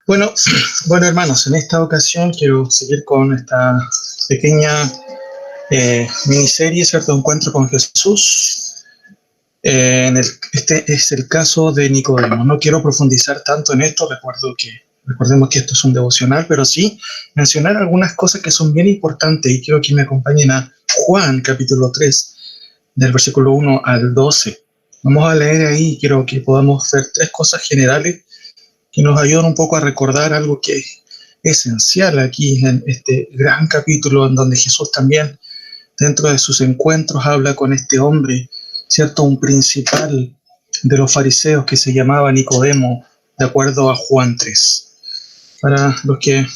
Bueno, bueno, hermanos, en esta ocasión quiero seguir con esta pequeña miniserie, ¿cierto? Encuentro con Jesús. Este es el caso de Nicodemo. No quiero profundizar tanto en esto, recordemos que esto es un devocional, pero sí mencionar algunas cosas que son bien importantes y quiero que me acompañen a Juan, capítulo 3, del versículo 1 al 12. Vamos a leer ahí y quiero que podamos ver tres cosas generales que nos ayudan un poco a recordar algo que es esencial aquí en este gran capítulo en donde Jesús también, dentro de sus encuentros, habla con este hombre, ¿cierto? Un principal de los fariseos que se llamaba Nicodemo, de acuerdo a Juan 3. Para los que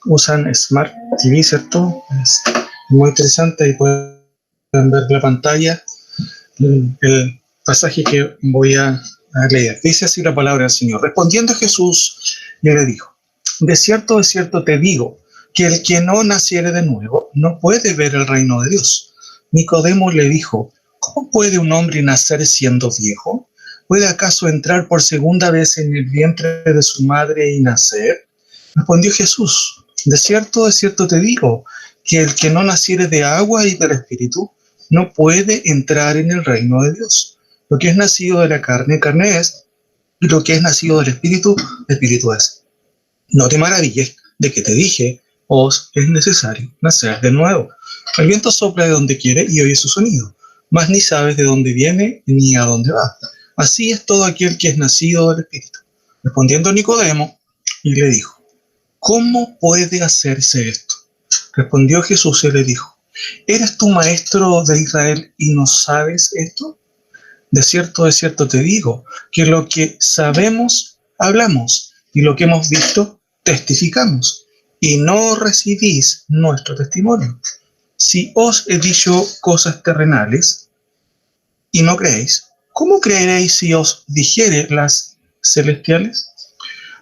usan Smart TV, ¿cierto? Es muy interesante y pueden ver la pantalla el pasaje que voy a leer. Dice así la palabra del Señor. Respondiendo Jesús, le dijo: de cierto te digo, que el que no naciere de nuevo no puede ver el reino de Dios. Nicodemo le dijo: ¿cómo puede un hombre nacer siendo viejo? ¿Puede acaso entrar por segunda vez en el vientre de su madre y nacer? Respondió Jesús: de cierto te digo, que el que no naciere de agua y del Espíritu no puede entrar en el reino de Dios. Lo que es nacido de la carne, carne es, y lo que es nacido del Espíritu, Espíritu es. No te maravilles de que te dije: os es necesario nacer de nuevo. El viento sopla de donde quiere y oye su sonido, mas ni sabes de dónde viene ni a dónde va. Así es todo aquel que es nacido del Espíritu. Respondiendo Nicodemo, y le dijo: ¿cómo puede hacerse esto? Respondió Jesús y le dijo: ¿eres tú maestro de Israel y no sabes esto? De cierto te digo, que lo que sabemos, hablamos, y lo que hemos visto, testificamos, y no recibís nuestro testimonio. Si os he dicho cosas terrenales y no creéis, ¿cómo creeréis si os dijere las celestiales?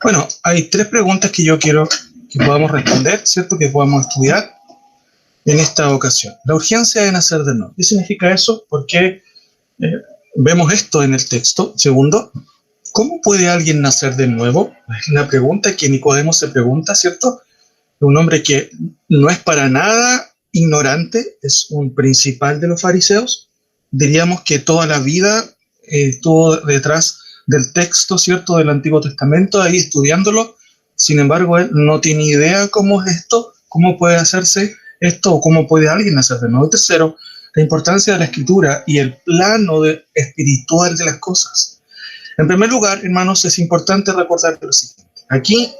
Bueno, hay tres preguntas que yo quiero que podamos responder, ¿cierto? Que podamos estudiar en esta ocasión. La urgencia de nacer de nuevo. ¿Qué significa eso? ¿Por qué vemos esto en el texto? Segundo, ¿cómo puede alguien nacer de nuevo? Es una pregunta que Nicodemo se pregunta, ¿cierto? Un hombre que no es para nada ignorante, es un principal de los fariseos. Diríamos que toda la vida estuvo detrás del texto, ¿cierto? Del Antiguo Testamento, ahí estudiándolo. Sin embargo, él no tiene idea cómo es esto, cómo puede hacerse esto o cómo puede alguien nacer de nuevo. Y tercero, la importancia de la escritura y el plano espiritual de las cosas. En primer lugar, hermanos, es importante recordar lo siguiente. Aquí,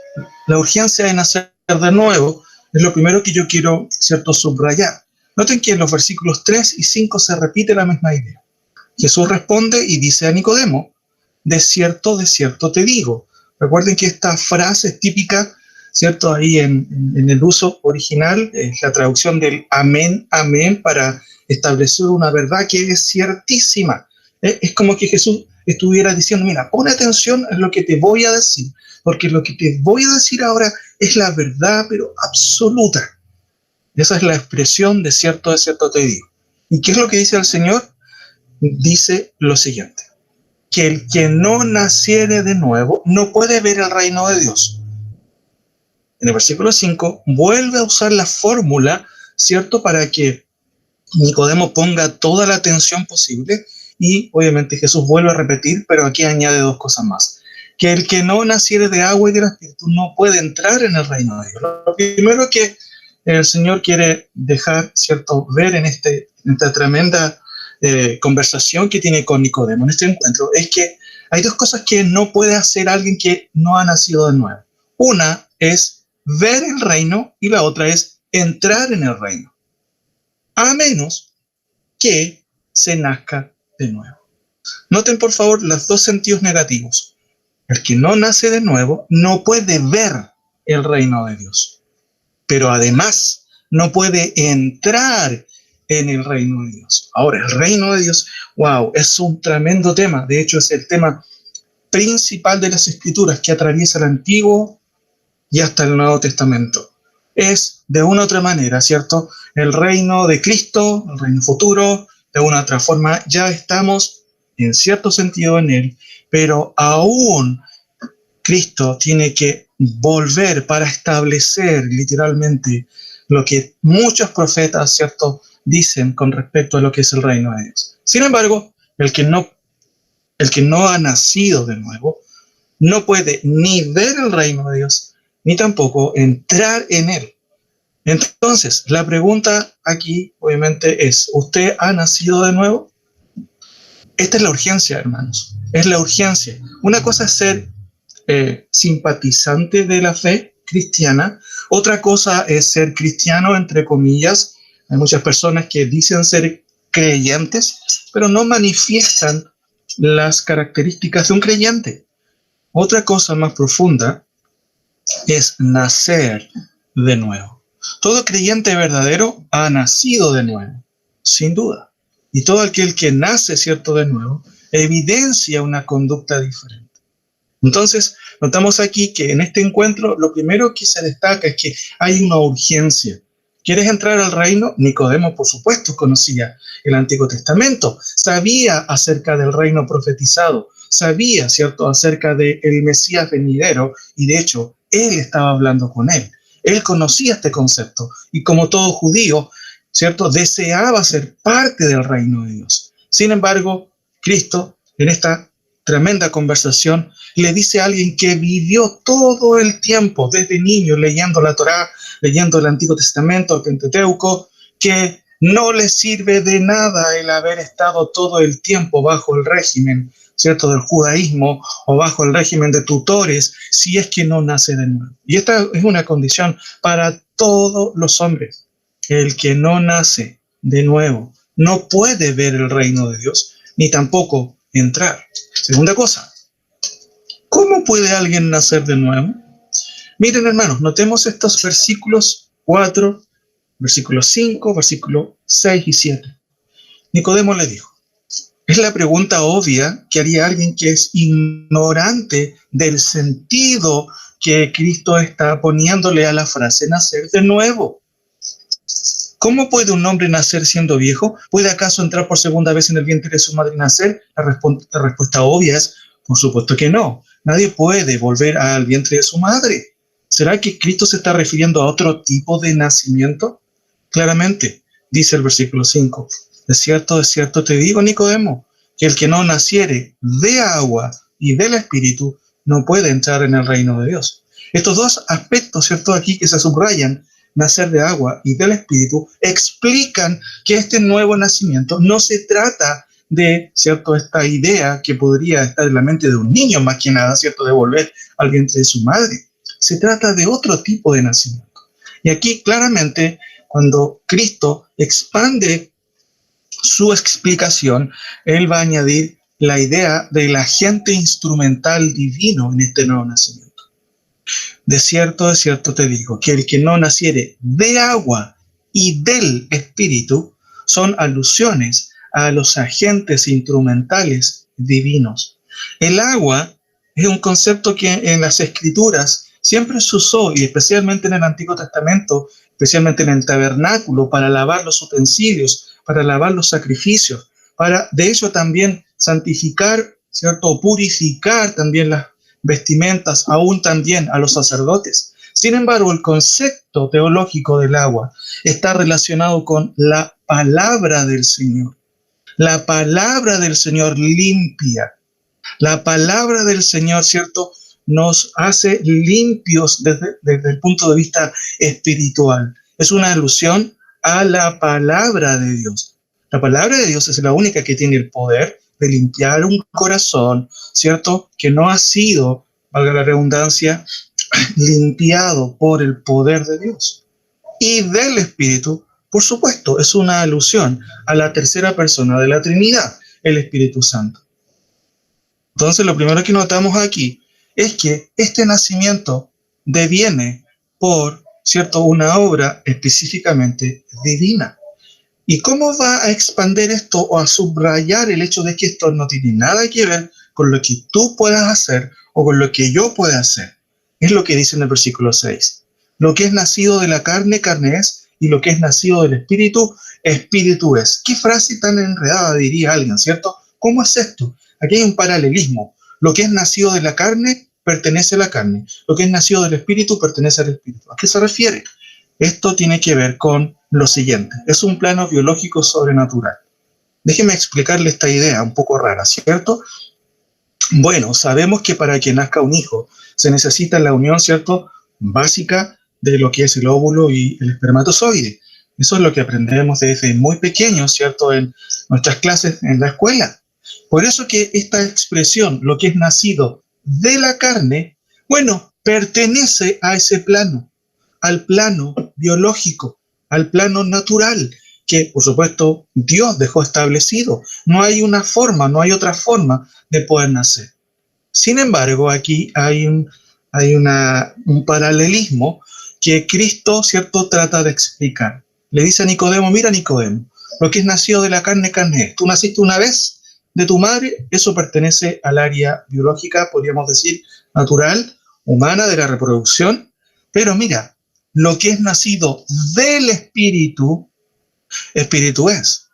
la urgencia de nacer de nuevo es lo primero que yo quiero, ¿cierto?, subrayar. Noten que en los versículos 3 y 5 se repite la misma idea. Jesús responde y dice a Nicodemo: de cierto te digo. Recuerden que esta frase es típica, ¿cierto? Ahí en el uso original, es la traducción del amén, amén, para establecer una verdad que es ciertísima. Es como que Jesús estuviera diciendo: mira, pon atención a lo que te voy a decir, porque lo que te voy a decir ahora es la verdad, pero absoluta. Esa es la expresión de cierto te digo. ¿Y qué es lo que dice el Señor? Dice lo siguiente: que el que no naciere de nuevo no puede ver el reino de Dios. En el versículo 5 vuelve a usar la fórmula, ¿cierto?, para que Nicodemo ponga toda la atención posible, y obviamente Jesús vuelve a repetir, pero aquí añade dos cosas más: que el que no naciere de agua y del Espíritu no puede entrar en el reino de Dios. Lo primero que el Señor quiere dejar, ¿cierto?, ver en esta tremenda conversación que tiene con Nicodemo en este encuentro, es que hay dos cosas que no puede hacer alguien que no ha nacido de nuevo. Una es ver el reino y la otra es entrar en el reino, a menos que se nazca de nuevo. Noten por favor los dos sentidos negativos. El que no nace de nuevo no puede ver el reino de Dios, pero además no puede entrar en el reino de Dios. Ahora, el reino de Dios, wow, es un tremendo tema. De hecho, es el tema principal de las Escrituras que atraviesa el Antiguo y hasta el Nuevo Testamento. Es, de una u otra manera, ¿cierto?, el reino de Cristo, el reino futuro. De una u otra forma ya estamos en cierto sentido en él, pero aún Cristo tiene que volver para establecer literalmente lo que muchos profetas, ¿cierto?, dicen con respecto a lo que es el reino de Dios. Sin embargo, el que no ha nacido de nuevo no puede ni ver el reino de Dios, ni tampoco entrar en él. Entonces, la pregunta aquí, obviamente, es, ¿usted ha nacido de nuevo? Esta es la urgencia, hermanos. Es la urgencia. Una cosa es ser simpatizante de la fe cristiana. Otra cosa es ser cristiano, entre comillas. Hay muchas personas que dicen ser creyentes, pero no manifiestan las características de un creyente. Otra cosa más profunda es nacer de nuevo. Todo creyente verdadero ha nacido de nuevo, sin duda. Y todo aquel que nace, ¿cierto?, de nuevo, evidencia una conducta diferente. Entonces, notamos aquí que en este encuentro lo primero que se destaca es que hay una urgencia. ¿Quieres entrar al reino? Nicodemo, por supuesto, conocía el Antiguo Testamento, sabía acerca del reino profetizado, sabía, ¿cierto?, acerca del Mesías venidero, y de hecho, él estaba hablando con él. Él conocía este concepto, y como todo judío, ¿cierto?, deseaba ser parte del reino de Dios. Sin embargo, Cristo, en esta tremenda conversación, le dice a alguien que vivió todo el tiempo, desde niño, leyendo la Torá, leyendo el Antiguo Testamento, el Pentateuco, que no le sirve de nada el haber estado todo el tiempo bajo el régimen, ¿cierto?, del judaísmo o bajo el régimen de tutores, si es que no nace de nuevo. Y esta es una condición para todos los hombres. El que no nace de nuevo no puede ver el reino de Dios, ni tampoco entrar. Segunda cosa, ¿cómo puede alguien nacer de nuevo? Miren, hermanos, notemos estos versículos 4, versículo 5, versículo 6 y 7. Nicodemo le dijo, es la pregunta obvia que haría alguien que es ignorante del sentido que Cristo está poniéndole a la frase nacer de nuevo. ¿Cómo puede un hombre nacer siendo viejo? ¿Puede acaso entrar por segunda vez en el vientre de su madre y nacer? La respuesta obvia es, por supuesto que no. Nadie puede volver al vientre de su madre. ¿Será que Cristo se está refiriendo a otro tipo de nacimiento? Claramente, dice el versículo 5. De cierto te digo, Nicodemo, que el que no naciere de agua y del Espíritu no puede entrar en el reino de Dios. Estos dos aspectos, ¿cierto?, aquí que se subrayan, nacer de agua y del Espíritu, explican que este nuevo nacimiento no se trata de, ¿cierto?, esta idea que podría estar en la mente de un niño más que nada, ¿cierto?, de volver al vientre de su madre. Se trata de otro tipo de nacimiento. Y aquí claramente, cuando Cristo expande su explicación, él va a añadir la idea del agente instrumental divino en este nuevo nacimiento. De cierto te digo, que el que no naciere de agua y del Espíritu son alusiones a los agentes instrumentales divinos. El agua es un concepto que en las Escrituras siempre se usó, y especialmente en el Antiguo Testamento, especialmente en el tabernáculo, para lavar los utensilios, para lavar los sacrificios, para, de hecho, también santificar, ¿cierto?, o purificar también las vestimentas, aún también a los sacerdotes. Sin embargo, el concepto teológico del agua está relacionado con la palabra del Señor. La palabra del Señor limpia. La palabra del Señor, ¿cierto?, nos hace limpios desde el punto de vista espiritual. Es una alusión a la palabra de Dios. La palabra de Dios es la única que tiene el poder de limpiar un corazón, ¿cierto?, que no ha sido, valga la redundancia, limpiado por el poder de Dios. Y del Espíritu, por supuesto, es una alusión a la tercera persona de la Trinidad, el Espíritu Santo. Entonces, lo primero que notamos aquí es que este nacimiento deviene por, ¿cierto?, una obra específicamente divina. ¿Y cómo va a expandir esto o a subrayar el hecho de que esto no tiene nada que ver con lo que tú puedas hacer o con lo que yo pueda hacer? Es lo que dice en el versículo 6. Lo que es nacido de la carne, carne es, y lo que es nacido del espíritu, espíritu es. ¿Qué frase tan enredada diría alguien, cierto? ¿Cómo es esto? Aquí hay un paralelismo. Lo que es nacido de la carne pertenece a la carne. Lo que es nacido del Espíritu pertenece al Espíritu. ¿A qué se refiere? Esto tiene que ver con lo siguiente. Es un plano biológico sobrenatural. Déjeme explicarle esta idea un poco rara, ¿cierto? Bueno, sabemos que para que nazca un hijo se necesita la unión, ¿cierto?, básica de lo que es el óvulo y el espermatozoide. Eso es lo que aprendemos desde muy pequeños, ¿cierto?, en nuestras clases en la escuela. Por eso que esta expresión, lo que es nacido de la carne, bueno, pertenece a ese plano, al plano biológico, al plano natural, que por supuesto Dios dejó establecido. No hay una forma, no hay otra forma de poder nacer. Sin embargo, aquí hay un paralelismo que Cristo, ¿cierto?, trata de explicar. Le dice a Nicodemo, mira Nicodemo, lo que es nacido de la carne, carne es. Tú naciste una vez de tu madre, eso pertenece al área biológica, podríamos decir, natural, humana, de la reproducción. Pero mira, lo que es nacido del Espíritu, Espíritu es.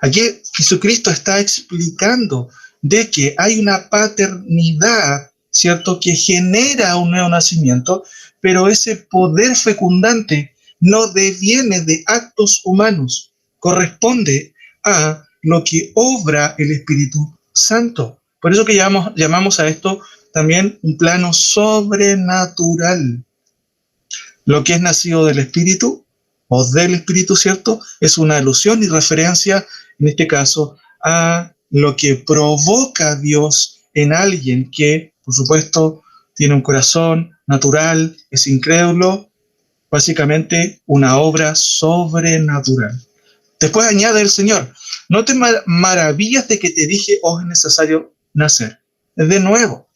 Aquí Jesucristo está explicando de que hay una paternidad, ¿cierto?, que genera un nuevo nacimiento, pero ese poder fecundante no deviene de actos humanos, corresponde a lo que obra el Espíritu Santo. Por eso que llamamos a esto también un plano sobrenatural. Lo que es nacido del Espíritu o del Espíritu, ¿cierto?, es una alusión y referencia, en este caso, a lo que provoca Dios en alguien que, por supuesto, tiene un corazón natural, es incrédulo, básicamente una obra sobrenatural. Después añade el Señor, no te maravillas de que te dije, es necesario nacer. De nuevo,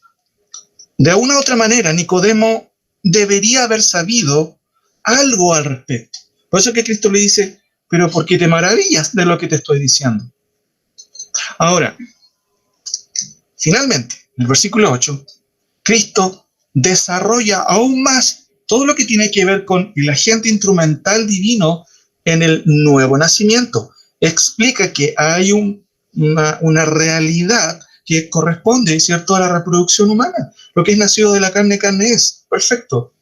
de una u otra manera, Nicodemo debería haber sabido algo al respecto. Por eso que Cristo le dice, pero ¿por qué te maravillas de lo que te estoy diciendo? Ahora, finalmente, en el versículo 8, Cristo desarrolla aún más todo lo que tiene que ver con el agente instrumental divino en el nuevo nacimiento. Explica que hay una realidad que corresponde, ¿cierto?, a la reproducción humana. Lo que es nacido de la carne, carne es. Perfecto.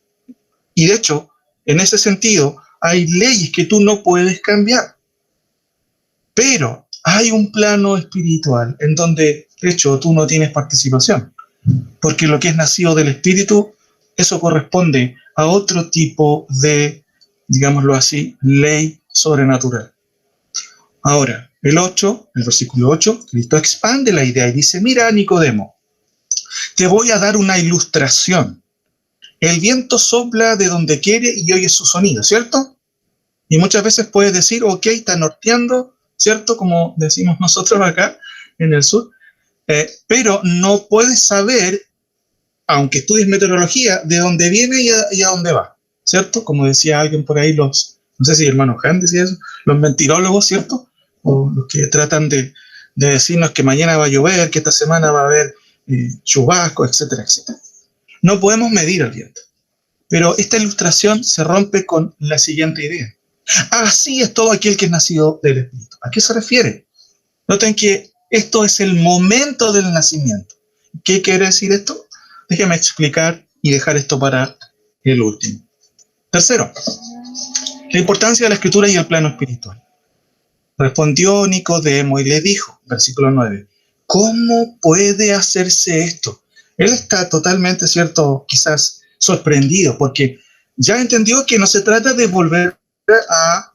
Y de hecho, en ese sentido, hay leyes que tú no puedes cambiar. Pero hay un plano espiritual en donde, de hecho, tú no tienes participación. Porque lo que es nacido del Espíritu, eso corresponde a otro tipo de, digámoslo así, ley sobrenatural. Ahora, el versículo 8, Cristo expande la idea y dice, mira, Nicodemo, te voy a dar una ilustración. El viento sopla de donde quiere y oyes su sonido, ¿cierto? Y muchas veces puedes decir, ok, está norteando, ¿cierto? Como decimos nosotros acá en el sur. Pero no puedes saber, aunque estudies meteorología, de dónde viene y a dónde va, ¿cierto? Como decía alguien por ahí, no sé si el hermano Han decía eso, los mentirólogos, ¿cierto? O los que tratan de decirnos que mañana va a llover, que esta semana va a haber chubasco, etcétera, etcétera. No podemos medir el viento. Pero esta ilustración se rompe con la siguiente idea. Así es todo aquel que es nacido del Espíritu. ¿A qué se refiere? Noten que esto es el momento del nacimiento. ¿Qué quiere decir esto? Déjenme explicar y dejar esto para el último. Tercero, la importancia de la escritura y el plano espiritual. Respondió Nicodemo y le dijo, versículo 9, ¿cómo puede hacerse esto? Él está totalmente, ¿cierto?, quizás sorprendido, porque ya entendió que no se trata de volver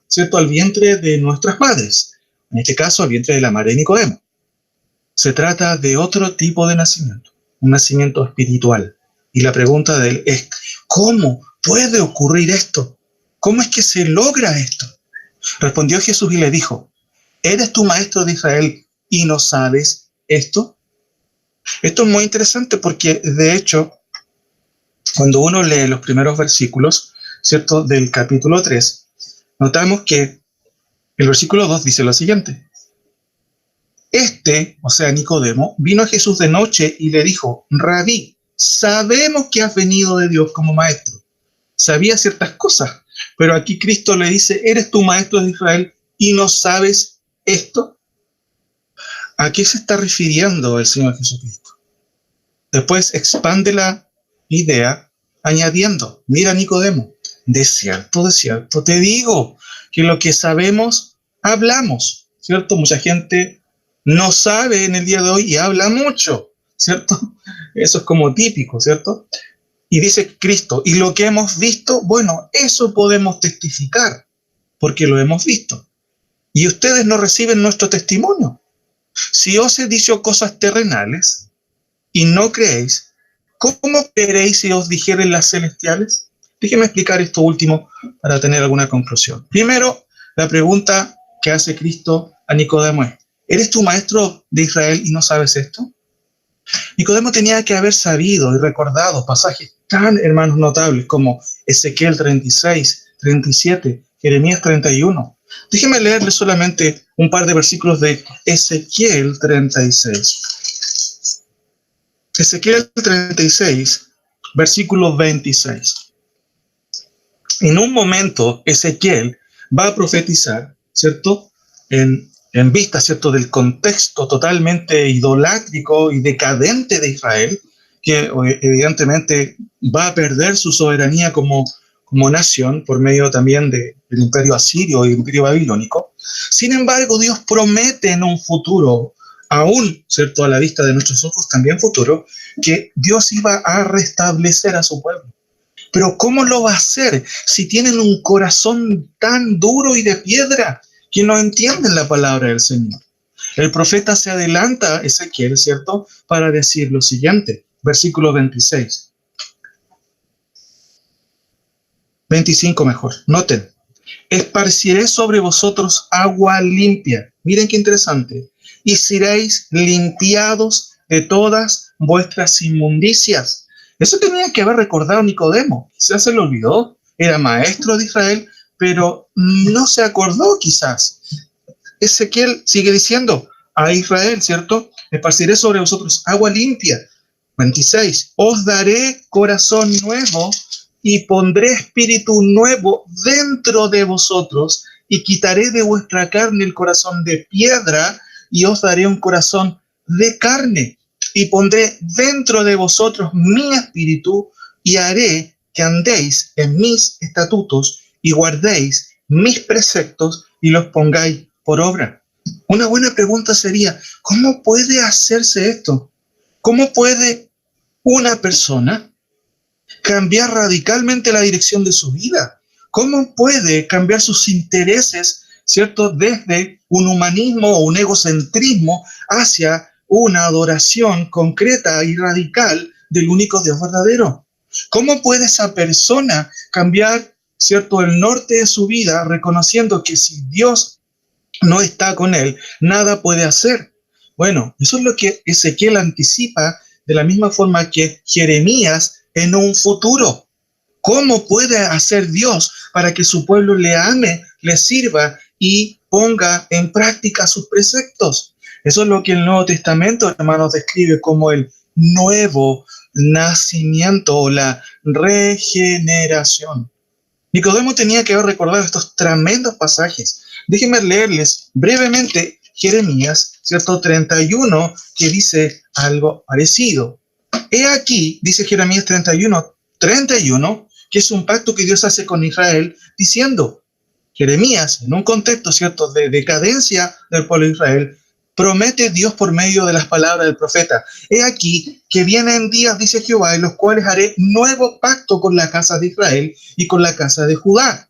¿cierto?, al vientre de nuestras madres, en este caso al vientre de la madre de Nicodemo. Se trata de otro tipo de nacimiento, un nacimiento espiritual. Y la pregunta de él es, ¿cómo puede ocurrir esto? ¿Cómo es que se logra esto? Respondió Jesús y le dijo, ¿eres tú maestro de Israel y no sabes esto? Esto es muy interesante porque, de hecho, cuando uno lee los primeros versículos, ¿cierto?, del capítulo 3, notamos que el versículo 2 dice lo siguiente. O sea, Nicodemo, vino a Jesús de noche y le dijo, Rabí, sabemos que has venido de Dios como maestro. Sabía ciertas cosas, pero aquí Cristo le dice, ¿eres tú maestro de Israel y no sabes esto? ¿A qué se está refiriendo el Señor Jesucristo? Después expande la idea, añadiendo, mira Nicodemo, de cierto te digo que lo que sabemos, hablamos, ¿cierto? Mucha gente no sabe en el día de hoy y habla mucho, ¿cierto? Eso es como típico, ¿cierto? Y dice Cristo, y lo que hemos visto, bueno, eso podemos testificar, porque lo hemos visto. Y ustedes no reciben nuestro testimonio. Si os he dicho cosas terrenales y no creéis, ¿cómo creeréis si os dijeren las celestiales? Déjenme explicar esto último para tener alguna conclusión. Primero, la pregunta que hace Cristo a Nicodemo es, ¿eres tú maestro de Israel y no sabes esto? Nicodemo tenía que haber sabido y recordado pasajes tan, hermanos, notables como Ezequiel 36, 37, Jeremías 31. Déjenme leerles solamente un par de versículos de Ezequiel 36. Ezequiel 36, versículo 26. En un momento, Ezequiel va a profetizar, ¿cierto? En vista, ¿cierto?, del contexto totalmente idolátrico y decadente de Israel, que evidentemente va a perder su soberanía como nación por medio también del imperio asirio y el imperio babilónico. Sin embargo, Dios promete en un futuro, aún, ¿cierto?, a la vista de nuestros ojos, también futuro, que Dios iba a restablecer a su pueblo. Pero ¿cómo lo va a hacer si tienen un corazón tan duro y de piedra que no entienden la palabra del Señor? El profeta se adelanta, Ezequiel, ¿cierto?, para decir lo siguiente, versículo 26. 25 mejor, noten. Esparciré sobre vosotros agua limpia. Miren qué interesante. Y seréis limpiados de todas vuestras inmundicias. Eso tenía que haber recordado Nicodemo. Quizás se lo olvidó. Era maestro de Israel, pero no se acordó quizás. Ezequiel sigue diciendo a Israel, ¿cierto? Esparciré sobre vosotros agua limpia. 26. Os daré corazón nuevo y pondré espíritu nuevo dentro de vosotros y quitaré de vuestra carne el corazón de piedra y os daré un corazón de carne y pondré dentro de vosotros mi espíritu y haré que andéis en mis estatutos y guardéis mis preceptos y los pongáis por obra. Una buena pregunta sería, ¿cómo puede hacerse esto? ¿Cómo puede una persona cambiar radicalmente la dirección de su vida? ¿Cómo puede cambiar sus intereses, ¿cierto?, desde un humanismo o un egocentrismo hacia una adoración concreta y radical del único Dios verdadero? ¿Cómo puede esa persona cambiar, ¿cierto?, el norte de su vida reconociendo que si Dios no está con él, nada puede hacer? Bueno, eso es lo que Ezequiel anticipa de la misma forma que Jeremías en un futuro. ¿Cómo puede hacer Dios para que su pueblo le ame, le sirva y ponga en práctica sus preceptos? Eso es lo que el Nuevo Testamento, hermanos, describe como el nuevo nacimiento o la regeneración. Nicodemo tenía que haber recordado estos tremendos pasajes. Déjenme leerles brevemente Jeremías, ¿cierto?, 31, que dice algo parecido. He aquí, dice Jeremías 31, que es un pacto que Dios hace con Israel, diciendo, Jeremías, en un contexto, ¿cierto?, de decadencia del pueblo de Israel, promete Dios por medio de las palabras del profeta. He aquí que vienen días, dice Jehová, en los cuales haré nuevo pacto con la casa de Israel y con la casa de Judá.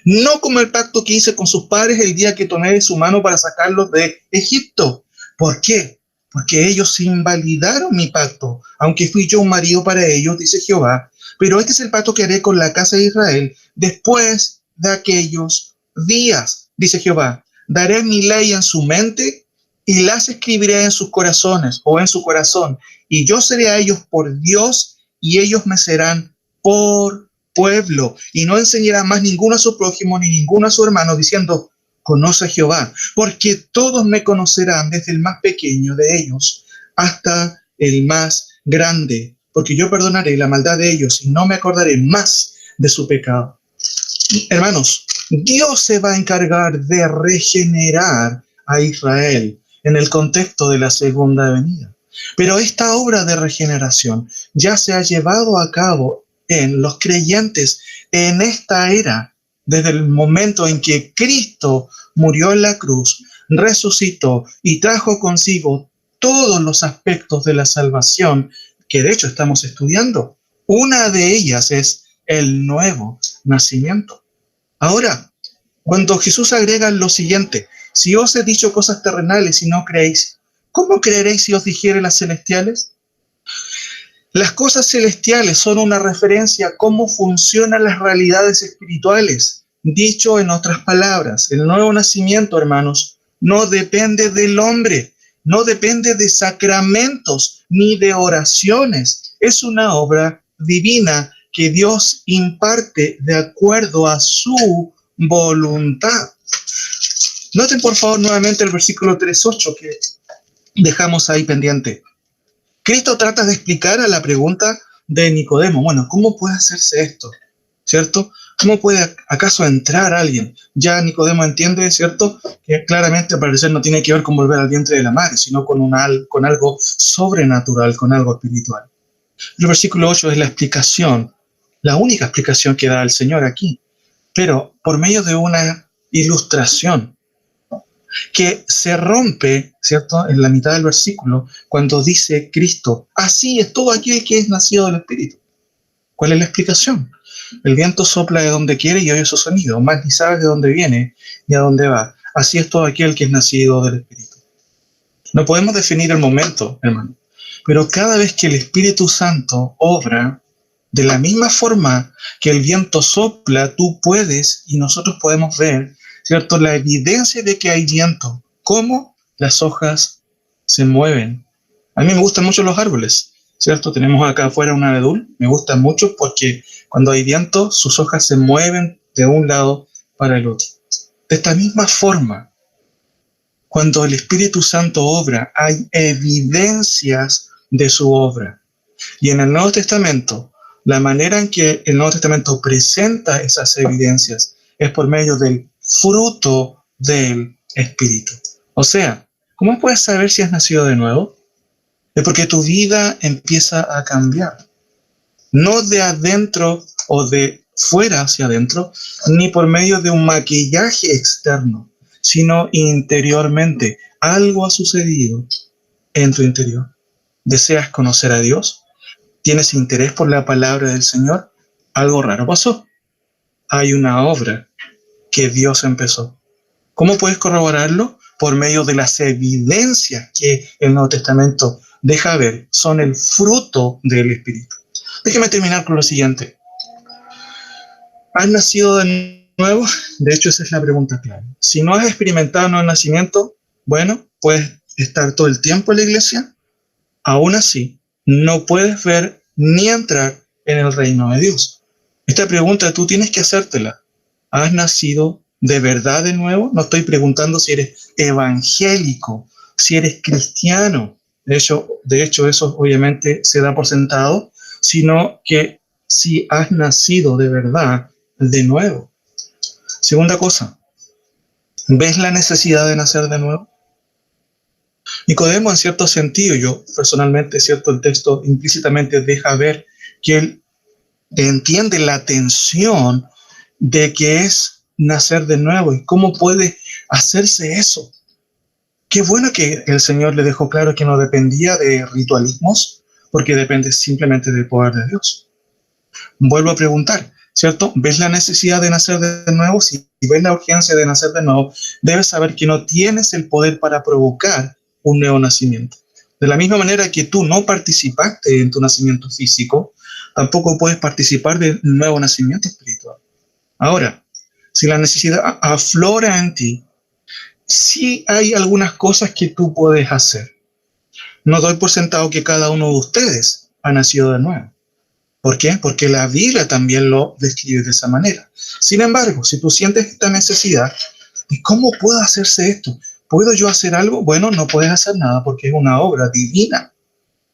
No como el pacto que hice con sus padres el día que tomé de su mano para sacarlos de Egipto. ¿Por qué? Porque ellos invalidaron mi pacto, aunque fui yo un marido para ellos, dice Jehová. Pero este es el pacto que haré con la casa de Israel después de aquellos días, dice Jehová. Daré mi ley en su mente y las escribiré en sus corazones o en su corazón. Y yo seré a ellos por Dios y ellos me serán por pueblo. Y no enseñará más ninguno a su prójimo ni ninguno a su hermano diciendo, conoce a Jehová, porque todos me conocerán desde el más pequeño de ellos hasta el más grande, porque yo perdonaré la maldad de ellos y no me acordaré más de su pecado. Hermanos, Dios se va a encargar de regenerar a Israel en el contexto de la segunda venida. Pero esta obra de regeneración ya se ha llevado a cabo en los creyentes en esta era, desde el momento en que Cristo murió en la cruz, resucitó y trajo consigo todos los aspectos de la salvación que de hecho estamos estudiando. Una de ellas es el nuevo nacimiento. Ahora, cuando Jesús agrega lo siguiente: si os he dicho cosas terrenales y no creéis, ¿cómo creeréis si os dijere las celestiales? Las cosas celestiales son una referencia a cómo funcionan las realidades espirituales. Dicho en otras palabras, el nuevo nacimiento, hermanos, no depende del hombre, no depende de sacramentos ni de oraciones. Es una obra divina que Dios imparte de acuerdo a su voluntad. Noten por favor nuevamente el versículo 3:8 que dejamos ahí pendiente. Cristo trata de explicar a la pregunta de Nicodemo, bueno, ¿cómo puede hacerse esto? ¿Cierto? ¿Cómo puede acaso entrar alguien? Ya Nicodemo entiende, ¿cierto?, que claramente al parecer no tiene que ver con volver al vientre de la madre, sino con algo sobrenatural, con algo espiritual. El versículo 8 es la explicación, la única explicación que da el Señor aquí, pero por medio de una ilustración que se rompe, ¿cierto?, en la mitad del versículo, cuando dice Cristo, así es todo aquel que es nacido del Espíritu. ¿Cuál es la explicación? El viento sopla de donde quiere y oye su sonido, más ni sabes de dónde viene ni a dónde va. Así es todo aquel que es nacido del Espíritu. No podemos definir el momento, hermano, pero cada vez que el Espíritu Santo obra, de la misma forma que el viento sopla, tú puedes y nosotros podemos ver, ¿cierto?, la evidencia de que hay viento, cómo las hojas se mueven. A mí me gustan mucho los árboles, ¿cierto? Tenemos acá afuera un abedul, me gustan mucho porque cuando hay viento, sus hojas se mueven de un lado para el otro. De esta misma forma, cuando el Espíritu Santo obra, hay evidencias de su obra. Y en el Nuevo Testamento, la manera en que el Nuevo Testamento presenta esas evidencias es por medio del fruto del Espíritu. O sea, ¿cómo puedes saber si has nacido de nuevo? Es porque tu vida empieza a cambiar. No de adentro o de fuera hacia adentro, ni por medio de un maquillaje externo, sino interiormente. Algo ha sucedido en tu interior. ¿Deseas conocer a Dios? ¿Tienes interés por la palabra del Señor? Algo raro pasó. Hay una obra que Dios empezó. ¿Cómo puedes corroborarlo? Por medio de las evidencias que el Nuevo Testamento deja ver. Son el fruto del Espíritu. Déjeme terminar con lo siguiente. ¿Has nacido de nuevo? De hecho, esa es la pregunta clave. Si no has experimentado un nuevo nacimiento, bueno, puedes estar todo el tiempo en la iglesia. Aún así, no puedes ver ni entrar en el reino de Dios. Esta pregunta tú tienes que hacértela. ¿Has nacido de verdad de nuevo? No estoy preguntando si eres evangélico, si eres cristiano. De hecho, eso obviamente se da por sentado, sino que si has nacido de verdad de nuevo. Segunda cosa, ¿ves la necesidad de nacer de nuevo? Nicodemo, en cierto sentido, yo personalmente, cierto, el texto implícitamente deja ver que él entiende la tensión de que es nacer de nuevo y cómo puede hacerse eso. Qué bueno que el Señor le dejó claro que no dependía de ritualismos, porque depende simplemente del poder de Dios. Vuelvo a preguntar, ¿cierto? ¿Ves la necesidad de nacer de nuevo? Si ves la urgencia de nacer de nuevo, debes saber que no tienes el poder para provocar un nuevo nacimiento. De la misma manera que tú no participaste en tu nacimiento físico, tampoco puedes participar del nuevo nacimiento espiritual. Ahora, si la necesidad aflora en ti, sí hay algunas cosas que tú puedes hacer. No doy por sentado que cada uno de ustedes ha nacido de nuevo. ¿Por qué? Porque la Biblia también lo describe de esa manera. Sin embargo, si tú sientes esta necesidad, ¿y cómo puedo hacerse esto? ¿Puedo yo hacer algo? Bueno, no puedes hacer nada porque es una obra divina.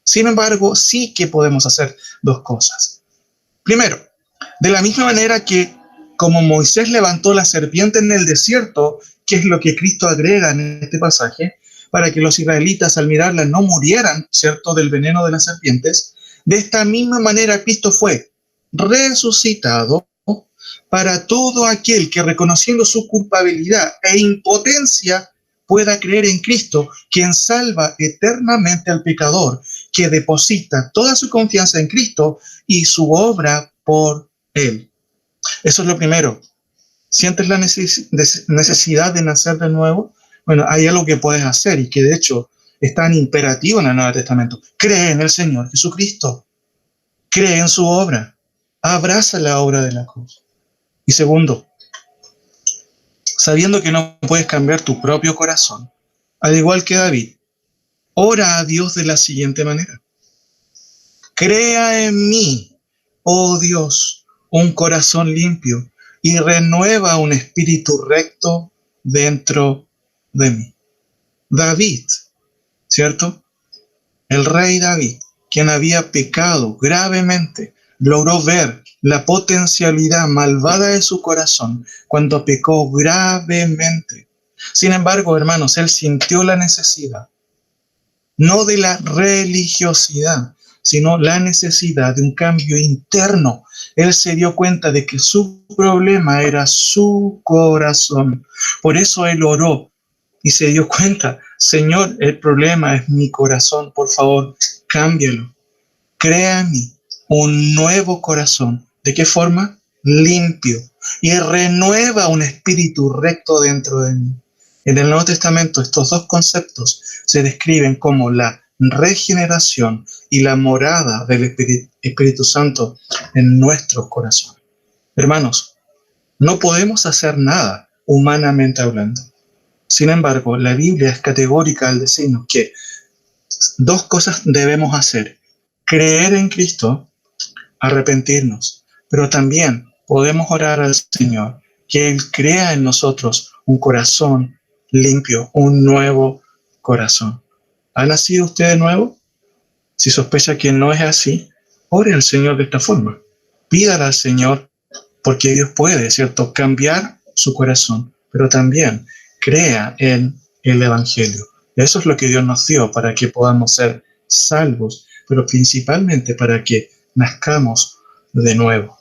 Sin embargo, sí que podemos hacer dos cosas. Primero, de la misma manera que como Moisés levantó la serpiente en el desierto, que es lo que Cristo agrega en este pasaje, para que los israelitas al mirarla no murieran, ¿cierto?, del veneno de las serpientes. De esta misma manera Cristo fue resucitado para todo aquel que, reconociendo su culpabilidad e impotencia, pueda creer en Cristo, quien salva eternamente al pecador, que deposita toda su confianza en Cristo y su obra por él. Eso es lo primero. ¿Sientes la necesidad de nacer de nuevo? Bueno, hay algo que puedes hacer y que de hecho es tan imperativo en el Nuevo Testamento. Cree en el Señor Jesucristo. Cree en su obra. Abraza la obra de la cruz. Y segundo, sabiendo que no puedes cambiar tu propio corazón, al igual que David, ora a Dios de la siguiente manera. Crea en mí, oh Dios, un corazón limpio y renueva un espíritu recto dentro de mí. David, ¿cierto? El rey David, quien había pecado gravemente, logró ver la potencialidad malvada de su corazón cuando pecó gravemente. Sin embargo, hermanos, él sintió la necesidad, no de la religiosidad, sino la necesidad de un cambio interno. Él se dio cuenta de que su problema era su corazón. Por eso él oró y se dio cuenta, Señor, el problema es mi corazón, por favor, cámbialo. Crea en mí un nuevo corazón. ¿De qué forma? Limpio. Y renueva un espíritu recto dentro de mí. En el Nuevo Testamento estos dos conceptos se describen como la regeneración y la morada del Espíritu Santo en nuestros corazones. Hermanos, no podemos hacer nada humanamente hablando. Sin embargo, la Biblia es categórica al decirnos que dos cosas debemos hacer: creer en Cristo, arrepentirnos, pero también podemos orar al Señor que Él crea en nosotros un corazón limpio, un nuevo corazón. ¿Ha nacido usted de nuevo? Si sospecha que no es así, ore al Señor de esta forma. Pídale al Señor, porque Dios puede, ¿cierto?, cambiar su corazón, pero también crea en el Evangelio. Eso es lo que Dios nos dio para que podamos ser salvos, pero principalmente para que nazcamos de nuevo.